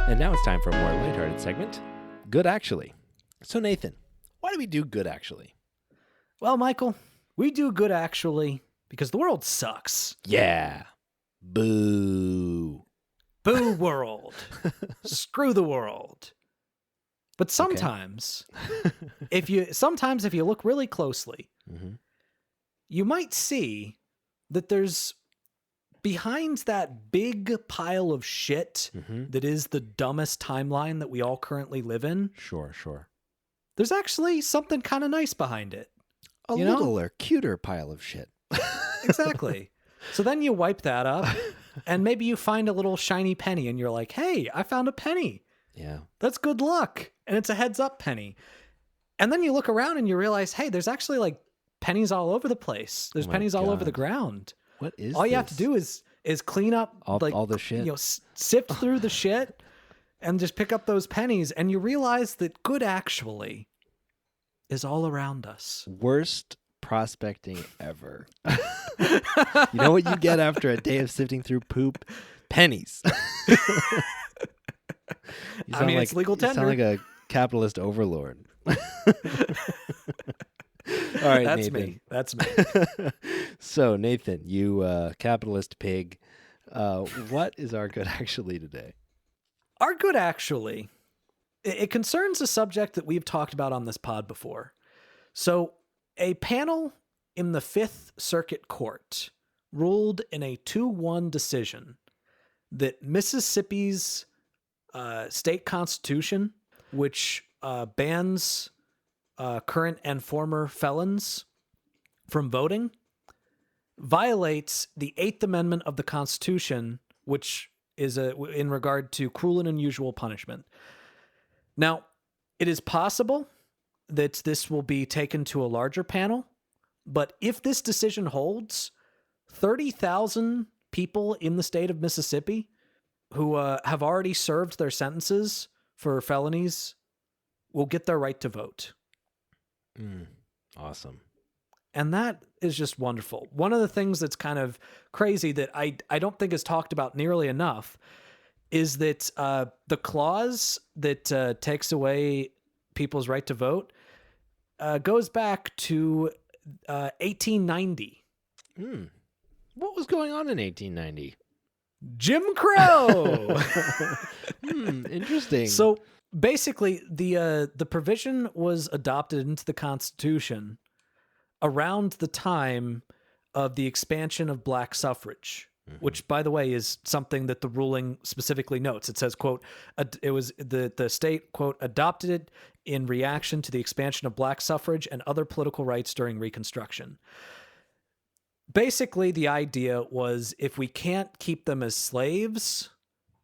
And now it's time for a more lighthearted segment, Good Actually. So Nathan, why do we do Good Actually? Well, Michael, we do good actually because the world sucks. Yeah. Boo. Boo world. Screw the world. But sometimes, if you look really closely, you might see that there's behind that big pile of shit that is the dumbest timeline that we all currently live in. Sure. There's actually something kind of nice behind it. A littler, cuter pile of shit. Exactly. So then you wipe that up and maybe you find a little shiny penny and you're like, hey, I found a penny. Yeah. That's good luck. And it's a heads up penny. And then you look around and you realize, hey, there's actually like pennies all over the place. There's pennies all over the ground. What is all you this? have to do is clean up all the shit. Sift through the shit and just pick up those pennies. And you realize that good actually is all around us. Worst prospecting ever. You know what you get after a day of sifting through poop? Pennies. It's legal tender. You sound like a capitalist overlord. All right, That's Nathan. me. That's me. So, Nathan, you capitalist pig, what is our good actually today? Our good actually, it concerns a subject that we've talked about on this pod before. So, a panel in the Fifth Circuit Court ruled in a 2-1 decision that Mississippi's state constitution, which bans current and former felons from voting, violates the 8th Amendment of the Constitution, which is in regard to cruel and unusual punishment. Now, it is possible that this will be taken to a larger panel, but if this decision holds, 30,000 people in the state of Mississippi who have already served their sentences for felonies will get their right to vote. Awesome. And that is just wonderful. One of the things that's kind of crazy that I don't think is talked about nearly enough is that the clause that takes away people's right to vote goes back to 1890. What was going on in 1890? Jim Crow. Interesting. So basically, the provision was adopted into the Constitution around the time of the expansion of black suffrage, which, by the way, is something that the ruling specifically notes. It says, quote, it was the state, quote, adopted it in reaction to the expansion of black suffrage and other political rights during Reconstruction. Basically, the idea was if we can't keep them as slaves,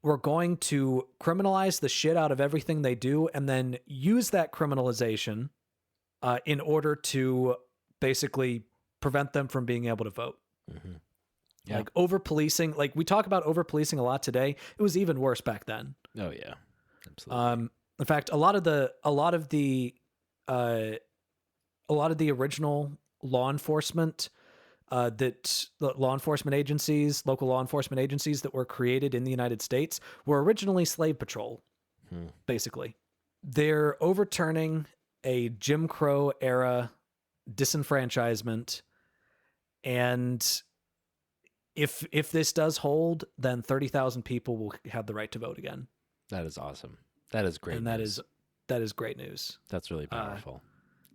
we're going to criminalize the shit out of everything they do and then use that criminalization in order to basically prevent them from being able to vote. Yeah. Like over-policing. Like we talk about over-policing a lot today. It was even worse back then. Oh, yeah. Absolutely. In fact, a lot of the original law enforcement that the law enforcement agencies, local law enforcement agencies that were created in the United States were originally slave patrol, basically. They're overturning a Jim Crow era disenfranchisement. And if this does hold, then 30,000 people will have the right to vote again. That is awesome. That is great. And news. that is great news. That's really powerful.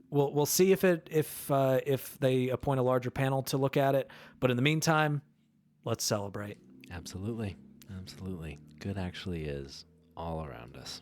We'll see if they appoint a larger panel to look at it. But in the meantime, let's celebrate. Absolutely. Good actually is all around us.